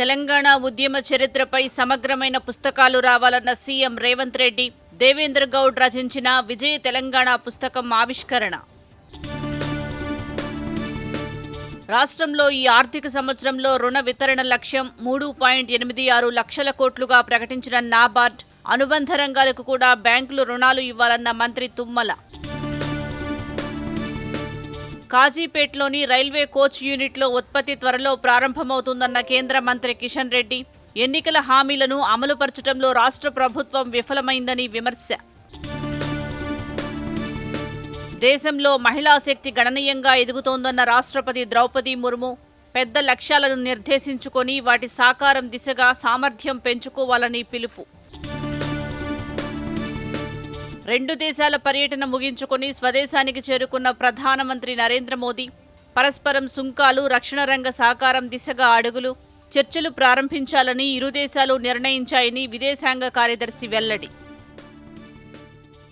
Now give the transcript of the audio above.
తెలంగాణ ఉద్యమ చరిత్రపై సమగ్రమైన పుస్తకాలు రావాలన్న సీఎం రేవంత్ రెడ్డి, దేవేంద్ర గౌడ్ రచించిన విజయ తెలంగాణ పుస్తకం ఆవిష్కరణ. రాష్ట్రంలో ఈ ఆర్థిక సంవత్సరంలో రుణ వితరణ లక్ష్యం 3.86 లక్షల కోట్లుగా ప్రకటించిన నాబార్డ్, అనుబంధ రంగాలకు కూడా బ్యాంకులు రుణాలు ఇవ్వాలన్న మంత్రి తుమ్మల. కాజీపేట్లోని రైల్వే కోచ్ యూనిట్లో ఉత్పత్తి త్వరలో ప్రారంభమవుతుందన్న కేంద్ర మంత్రి కిషన్ రెడ్డి, ఎన్నికల హామీలను అమలుపరచడంలో రాష్ట్ర ప్రభుత్వం విఫలమైందని విమర్శ. దేశంలో మహిళా శక్తి గణనీయంగా ఎదుగుతోందన్న రాష్ట్రపతి ద్రౌపది ముర్ము, పెద్ద లక్ష్యాలను నిర్దేశించుకొని వాటి సాకారం దిశగా సామర్థ్యం పెంచుకోవాలని పిలుపు. 2 దేశాల పర్యటన ముగించుకొని స్వదేశానికి చేరుకున్న ప్రధానమంత్రి నరేంద్ర మోదీ, పరస్పరం సుంకాలు, రక్షణ రంగ సహకారం దిశగా అడుగులు, చర్చలు ప్రారంభించాలని ఇరు దేశాలు నిర్ణయించాయని విదేశాంగ కార్యదర్శి వెల్లడి.